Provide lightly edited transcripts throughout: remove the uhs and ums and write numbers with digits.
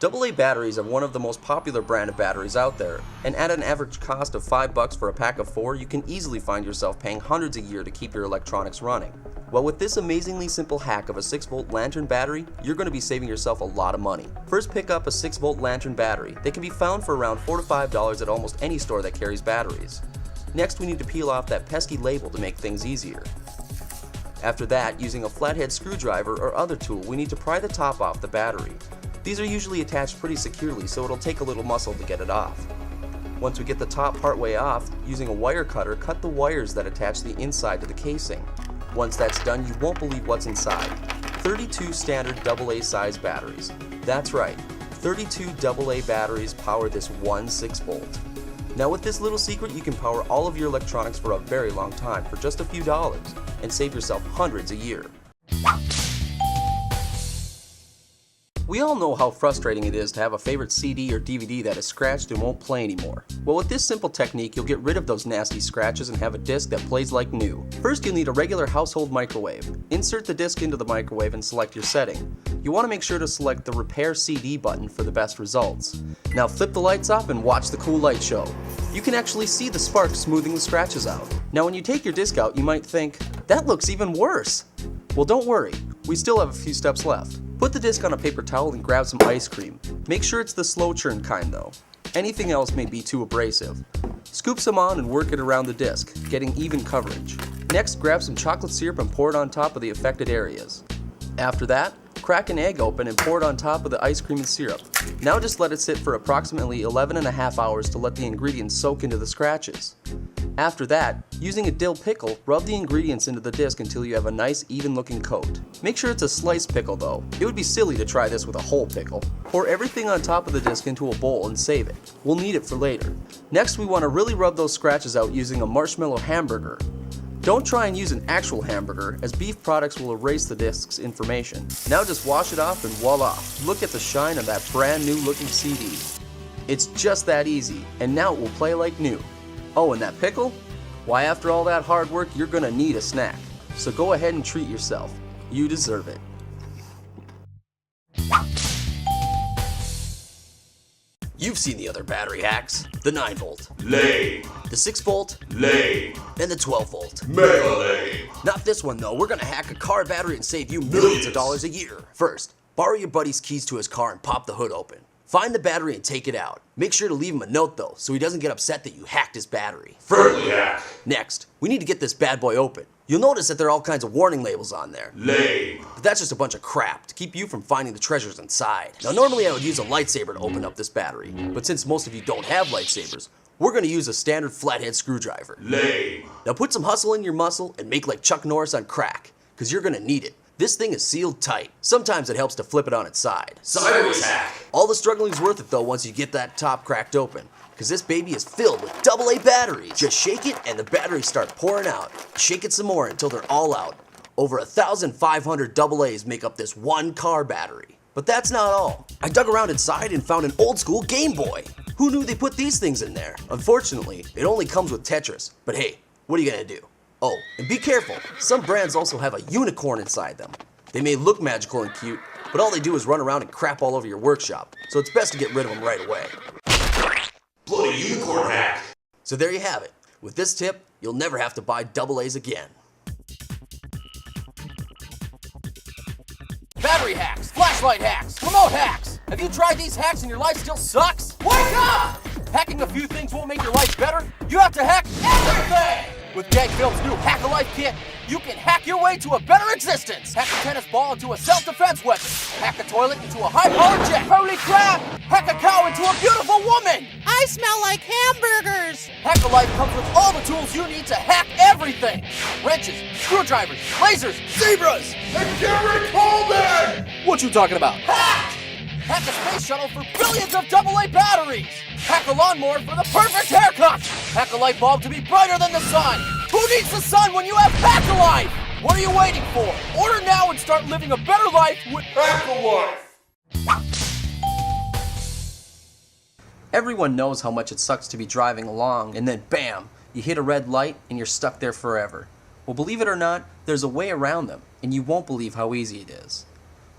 AA batteries are one of the most popular brand of batteries out there, and at an average cost of $5 for a pack of 4, you can easily find yourself paying hundreds a year to keep your electronics running. Well, with this amazingly simple hack of a 6-volt lantern battery, you're going to be saving yourself a lot of money. First, pick up a 6-volt lantern battery. They can be found for around $4 to $5 at almost any store that carries batteries. Next, we need to peel off that pesky label to make things easier. After that, using a flathead screwdriver or other tool, we need to pry the top off the battery. These are usually attached pretty securely, so it'll take a little muscle to get it off. Once we get the top part way off, using a wire cutter, cut the wires that attach the inside to the casing. Once that's done, you won't believe what's inside. 32 standard AA size batteries. That's right, 32 AA batteries power this one 6-volt. Now with this little secret, you can power all of your electronics for a very long time for just a few dollars and save yourself hundreds a year. We all know how frustrating it is to have a favorite CD or DVD that is scratched and won't play anymore. Well, with this simple technique, you'll get rid of those nasty scratches and have a disc that plays like new. First, you'll need a regular household microwave. Insert the disc into the microwave and select your setting. You want to make sure to select the Repair CD button for the best results. Now flip the lights off and watch the cool light show. You can actually see the sparks smoothing the scratches out. Now when you take your disc out, you might think, that looks even worse. Well, don't worry, we still have a few steps left. Put the disc on a paper towel and grab some ice cream. Make sure it's the slow churn kind though. Anything else may be too abrasive. Scoop some on and work it around the disc, getting even coverage. Next, grab some chocolate syrup and pour it on top of the affected areas. After that, crack an egg open and pour it on top of the ice cream and syrup. Now just let it sit for approximately 11.5 hours to let the ingredients soak into the scratches. After that, using a dill pickle, rub the ingredients into the disc until you have a nice even looking coat. Make sure it's a sliced pickle though. It would be silly to try this with a whole pickle. Pour everything on top of the disc into a bowl and save it. We'll need it for later. Next, we want to really rub those scratches out using a marshmallow hamburger. Don't try and use an actual hamburger, as beef products will erase the disc's information. Now just wash it off and voila, look at the shine of that brand new looking CD. It's just that easy, and now it will play like new. Oh, and that pickle? Why, after all that hard work, you're gonna need a snack. So go ahead and treat yourself. You deserve it. You've seen the other battery hacks. The 9-volt. Lame. The 6-volt. Lame. And the 12-volt. Mega lame. Not this one though. We're gonna hack a car battery and save you millions of dollars a year. First, borrow your buddy's keys to his car and pop the hood open. Find the battery and take it out. Make sure to leave him a note though, so he doesn't get upset that you hacked his battery. Friendly hack. Next, we need to get this bad boy open. You'll notice that there are all kinds of warning labels on there. Lame. But that's just a bunch of crap to keep you from finding the treasures inside. Now normally I would use a lightsaber to open up this battery, but since most of you don't have lightsabers, we're gonna use a standard flathead screwdriver. Lame. Now put some hustle in your muscle and make like Chuck Norris on crack, cause you're gonna need it. This thing is sealed tight. Sometimes it helps to flip it on its side. Sideways hack. All the struggling's worth it though once you get that top cracked open, cause this baby is filled with AA batteries. Just shake it and the batteries start pouring out. Shake it some more until they're all out. Over 1,500 AA's make up this one car battery. But that's not all. I dug around inside and found an old school Game Boy. Who knew they put these things in there? Unfortunately, it only comes with Tetris. But hey, what are you gonna do? Oh, and be careful, some brands also have a unicorn inside them. They may look magical and cute, but all they do is run around and crap all over your workshop, so it's best to get rid of them right away. Bloody unicorn hack. So there you have it. With this tip, you'll never have to buy AA's again. Battery hacks, flashlight hacks, remote hacks. Have you tried these hacks and your life still sucks? Wake up! Hacking a few things won't make your life better. You have to hack everything! With Gag Film's new Hack a Life kit, you can hack your way to a better existence. Hack a tennis ball into a self-defense weapon. Hack a toilet into a high-powered jet. Holy crap! Hack a cow into a beautiful woman. I smell like hamburgers! Hack a Life comes with all the tools you need to hack everything. Wrenches, screwdrivers, lasers, zebras. And Gary Coleman! What you talking about? Hack! Hack a space shuttle for billions of AA batteries! Hack a lawnmower for the perfect haircut! Hack a light bulb to be brighter than the sun! Who needs the sun when you have Hack a Life? What are you waiting for? Order now and start living a better life with Hack a Life! Everyone knows how much it sucks to be driving along and then bam, you hit a red light and you're stuck there forever. Well, believe it or not, there's a way around them, and you won't believe how easy it is.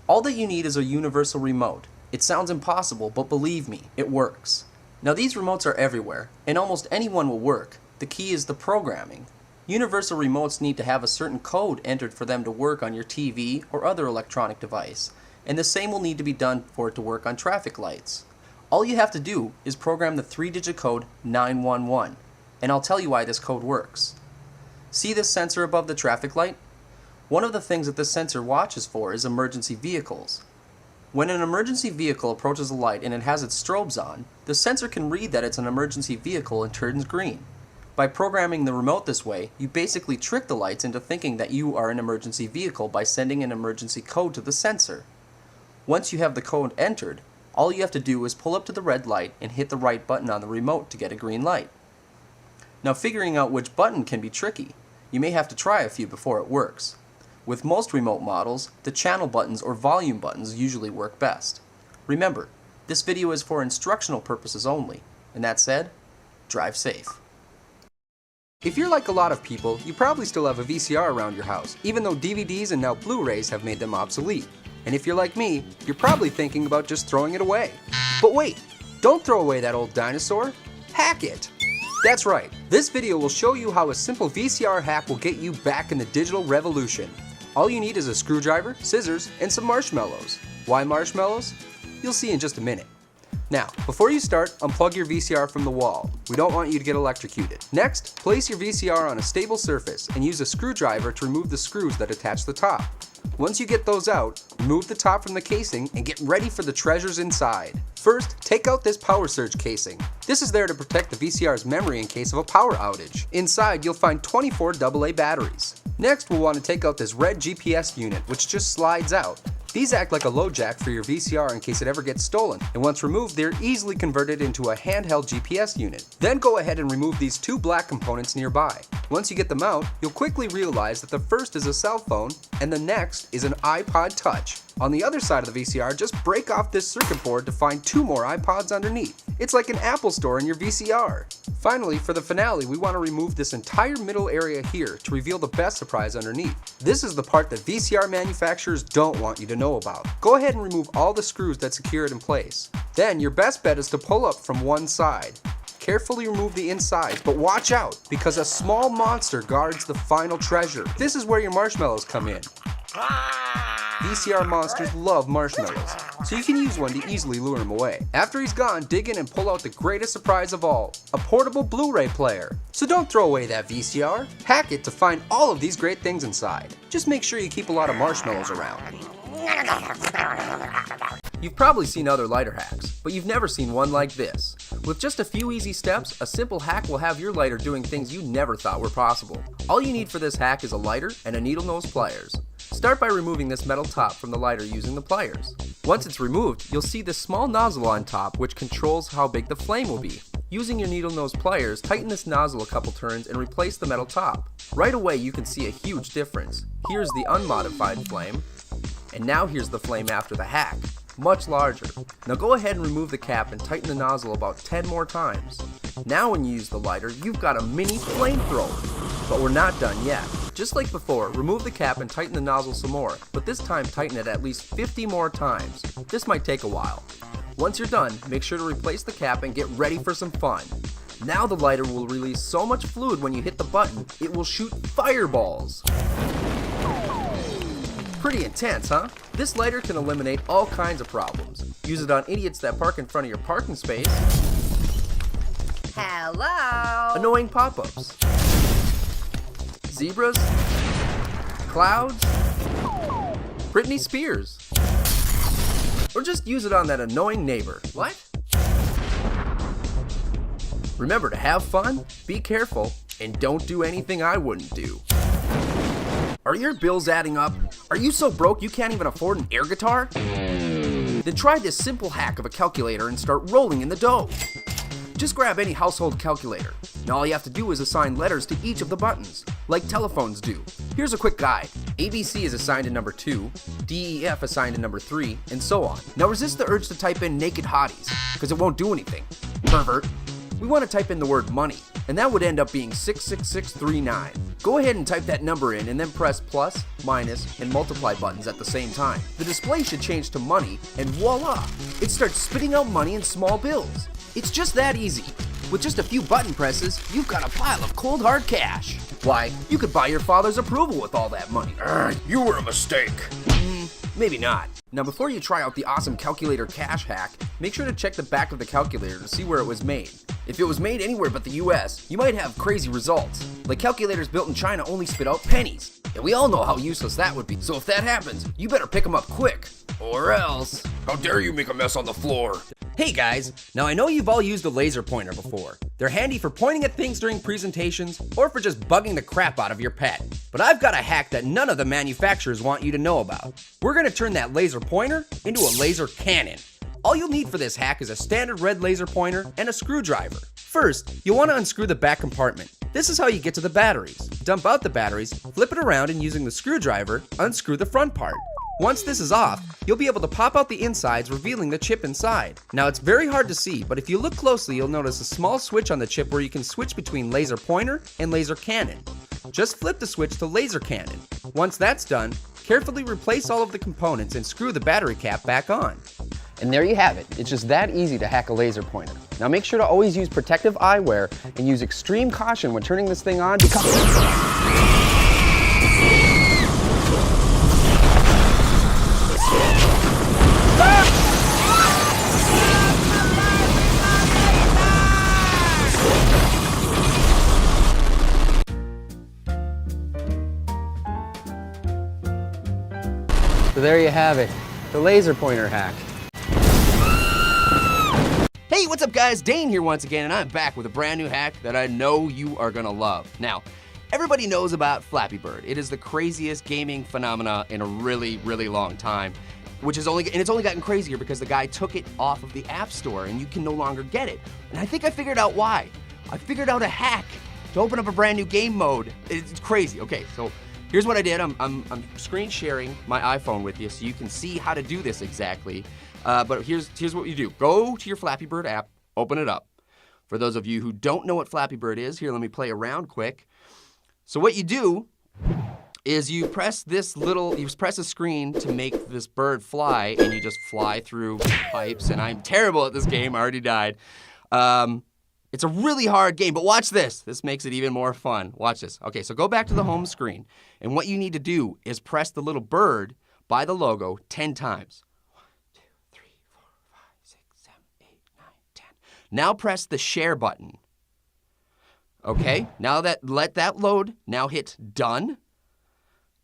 All that you need is a universal remote. It sounds impossible, but believe me, it works. Now these remotes are everywhere, and almost any one will work. The key is the programming. Universal remotes need to have a certain code entered for them to work on your TV or other electronic device, and the same will need to be done for it to work on traffic lights. All you have to do is program the 3-digit code 911, and I'll tell you why this code works. See this sensor above the traffic light? One of the things that this sensor watches for is emergency vehicles. When an emergency vehicle approaches a light and it has its strobes on, the sensor can read that it's an emergency vehicle and turns green. By programming the remote this way, you basically trick the lights into thinking that you are an emergency vehicle by sending an emergency code to the sensor. Once you have the code entered, all you have to do is pull up to the red light and hit the right button on the remote to get a green light. Now figuring out which button can be tricky. You may have to try a few before it works. With most remote models, the channel buttons or volume buttons usually work best. Remember, this video is for instructional purposes only, and that said, drive safe. If you're like a lot of people, you probably still have a VCR around your house, even though DVDs and now Blu-rays have made them obsolete. And if you're like me, you're probably thinking about just throwing it away. But wait, don't throw away that old dinosaur, hack it! That's right, this video will show you how a simple VCR hack will get you back in the digital revolution. All you need is a screwdriver, scissors, and some marshmallows. Why marshmallows? You'll see in just a minute. Now, before you start, unplug your VCR from the wall. We don't want you to get electrocuted. Next, place your VCR on a stable surface and use a screwdriver to remove the screws that attach the top. Once you get those out, remove the top from the casing and get ready for the treasures inside. First, take out this power surge casing. This is there to protect the VCR's memory in case of a power outage. Inside, you'll find 24 AA batteries. Next, we'll want to take out this red GPS unit, which just slides out. These act like a load jack for your VCR in case it ever gets stolen, and once removed, they're easily converted into a handheld GPS unit. Then go ahead and remove these two black components nearby. Once you get them out, you'll quickly realize that the first is a cell phone, and the next is an iPod Touch. On the other side of the VCR, just break off this circuit board to find two more iPods underneath. It's like an Apple store in your VCR. Finally, for the finale, we want to remove this entire middle area here to reveal the best surprise underneath. This is the part that VCR manufacturers don't want you to know about. Go ahead and remove all the screws that secure it in place. Then your best bet is to pull up from one side. Carefully remove the insides, but watch out, because a small monster guards the final treasure. This is where your marshmallows come in. VCR monsters love marshmallows, so you can use one to easily lure him away. After he's gone, dig in and pull out the greatest surprise of all, a portable Blu-ray player. So don't throw away that VCR, hack it to find all of these great things inside. Just make sure you keep a lot of marshmallows around. You've probably seen other lighter hacks, but you've never seen one like this. With just a few easy steps, a simple hack will have your lighter doing things you never thought were possible. All you need for this hack is a lighter and a needle nose pliers. Start by removing this metal top from the lighter using the pliers. Once it's removed, you'll see this small nozzle on top which controls how big the flame will be. Using your needle nose pliers, tighten this nozzle a couple turns and replace the metal top. Right away you can see a huge difference. Here's the unmodified flame, and now here's the flame after the hack. Much larger. Now go ahead and remove the cap and tighten the nozzle about 10 more times. Now when you use the lighter, you've got a mini flamethrower. But we're not done yet. Just like before, remove the cap and tighten the nozzle some more, but this time tighten it at least 50 more times. This might take a while. Once you're done, make sure to replace the cap and get ready for some fun. Now the lighter will release so much fluid when you hit the button, it will shoot fireballs. Pretty intense, huh? This lighter can eliminate all kinds of problems. Use it on idiots that park in front of your parking space. Hello? Annoying pop-ups. Zebras. Clouds. Britney Spears. Or just use it on that annoying neighbor. What? Remember to have fun, be careful, and don't do anything I wouldn't do. Are your bills adding up? Are you so broke you can't even afford an air guitar? Then try this simple hack of a calculator and start rolling in the dough. Just grab any household calculator. Now all you have to do is assign letters to each of the buttons, like telephones do. Here's a quick guide. ABC is assigned to number 2, DEF assigned to number 3, and so on. Now resist the urge to type in naked hotties, because it won't do anything. Pervert. We want to type in the word money, and that would end up being 66639. Go ahead and type that number in and then press plus, minus, and multiply buttons at the same time. The display should change to money, and voila! It starts spitting out money in small bills. It's just that easy. With just a few button presses, you've got a pile of cold hard cash. Why, you could buy your father's approval with all that money. You were a mistake. Maybe not. Now before you try out the awesome calculator cash hack, make sure to check the back of the calculator to see where it was made. If it was made anywhere but the US, you might have crazy results. Like calculators built in China only spit out pennies. And we all know how useless that would be. So if that happens, you better pick them up quick. Or else. How dare you make a mess on the floor? Hey guys, now I know you've all used a laser pointer before. They're handy for pointing at things during presentations or for just bugging the crap out of your pet. But I've got a hack that none of the manufacturers want you to know about. We're gonna turn that laser pointer into a laser cannon. All you'll need for this hack is a standard red laser pointer and a screwdriver. First, you'll want to unscrew the back compartment. This is how you get to the batteries. Dump out the batteries, flip it around, and using the screwdriver, unscrew the front part. Once this is off, you'll be able to pop out the insides, revealing the chip inside. Now it's very hard to see, but if you look closely, you'll notice a small switch on the chip where you can switch between laser pointer and laser cannon. Just flip the switch to laser cannon. Once that's done, carefully replace all of the components and screw the battery cap back on. And there you have it. It's just that easy to hack a laser pointer. Now make sure to always use protective eyewear and use extreme caution when turning this thing on because... So there you have it, the laser pointer hack. Hey, what's up guys? Dane here once again, and I'm back with a brand new hack that I know you are gonna love. Now, everybody knows about Flappy Bird. It is the craziest gaming phenomena in a really, really long time, it's only gotten crazier because the guy took it off of the App Store and you can no longer get it. And I think I figured out why. I figured out a hack to open up a brand new game mode. It's crazy. Okay, so here's what I did. I'm screen sharing my iPhone with you so you can see how to do this exactly. But here's what you do. Go to your Flappy Bird app, open it up. For those of you who don't know what Flappy Bird is, here, let me play around quick. So what you do is you press a screen to make this bird fly, and you just fly through pipes, and I'm terrible at this game, I already died. It's a really hard game, but watch this. This makes it even more fun. Watch this. Okay, so go back to the home screen, and what you need to do is press the little bird by the logo 10 times. 1, 2, 3, 4, 5, 6, 7, 8, 9, 10. Now press the share button. Okay, now let that load. Now hit done.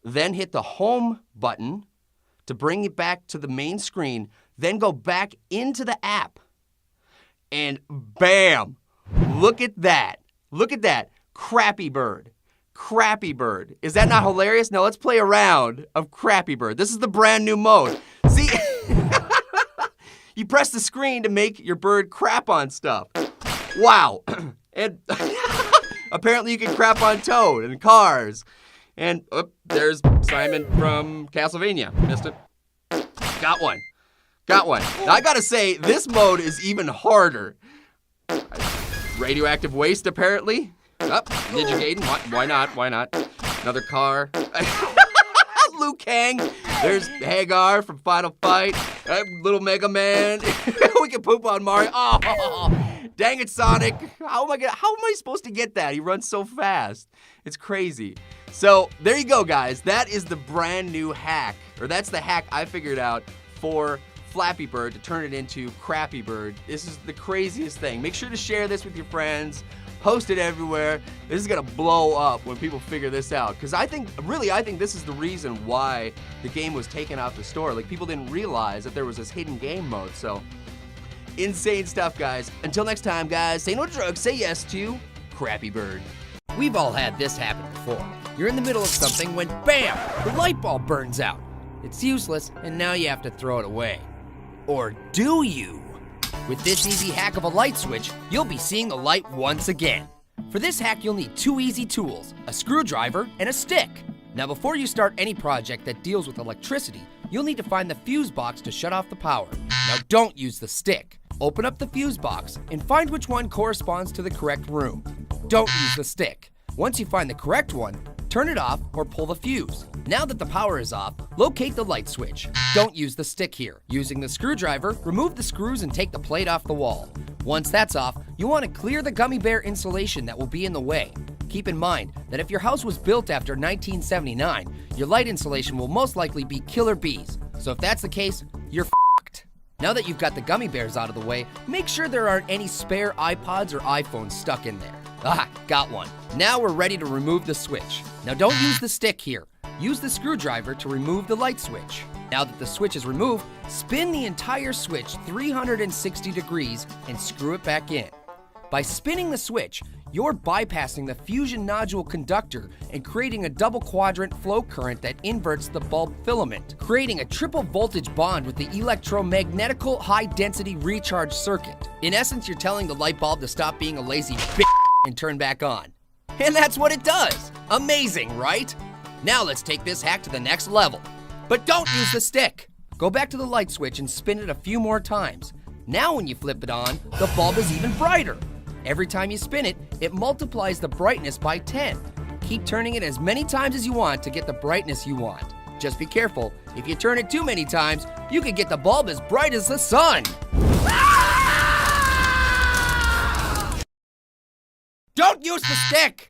Then hit the home button to bring it back to the main screen. Then go back into the app. And bam! Look at that. Look at that. Crappy Bird. Crappy Bird. Is that not hilarious? Now let's play a round of Crappy Bird. This is the brand new mode. See? You press the screen to make your bird crap on stuff. Wow. And apparently you can crap on Toad and cars. And there's Simon from Castlevania. Missed it. Got one. Got one. Now I gotta say, this mode is even harder. Radioactive waste, apparently. Ninja Gaiden. Why not? Why not? Another car. Liu Kang. There's Hagar from Final Fight. Little Mega Man. We can poop on Mario. Oh, dang it, Sonic. How am I supposed to get that? He runs so fast. It's crazy. So there you go, guys. That is the brand new hack, or that's the hack I figured out for Flappy Bird to turn it into Crappy Bird. This is the craziest thing. Make sure to share this with your friends. Post it everywhere. This is gonna blow up when people figure this out. Because I think this is the reason why the game was taken off the store. Like, people didn't realize that there was this hidden game mode. So, insane stuff, guys. Until next time, guys, say no to drugs, say yes to Crappy Bird. We've all had this happen before. You're in the middle of something when, bam, the light bulb burns out. It's useless, and now you have to throw it away. Or do you? With this easy hack of a light switch, you'll be seeing the light once again. For this hack, you'll need 2 easy tools, a screwdriver and a stick. Now, before you start any project that deals with electricity, you'll need to find the fuse box to shut off the power. Now, don't use the stick. Open up the fuse box and find which one corresponds to the correct room. Don't use the stick. Once you find the correct one, turn it off or pull the fuse. Now that the power is off, locate the light switch. Don't use the stick here. Using the screwdriver, remove the screws and take the plate off the wall. Once that's off, you want to clear the gummy bear insulation that will be in the way. Keep in mind that if your house was built after 1979, your light insulation will most likely be killer bees. So if that's the case, you're f***ed. Now that you've got the gummy bears out of the way, make sure there aren't any spare iPods or iPhones stuck in there. Ah, got one. Now we're ready to remove the switch. Now don't use the stick here. Use the screwdriver to remove the light switch. Now that the switch is removed, spin the entire switch 360 degrees and screw it back in. By spinning the switch, you're bypassing the fusion nodule conductor and creating a double quadrant flow current that inverts the bulb filament, creating a triple voltage bond with the electromagnetical high density recharge circuit. In essence, you're telling the light bulb to stop being a lazy bitch and turn back on. And that's what it does. Amazing, right? Now let's take this hack to the next level. But don't use the stick. Go back to the light switch and spin it a few more times. Now when you flip it on, the bulb is even brighter. Every time you spin it, it multiplies the brightness by 10. Keep turning it as many times as you want to get the brightness you want. Just be careful, if you turn it too many times, you can get the bulb as bright as the sun. Don't use the stick!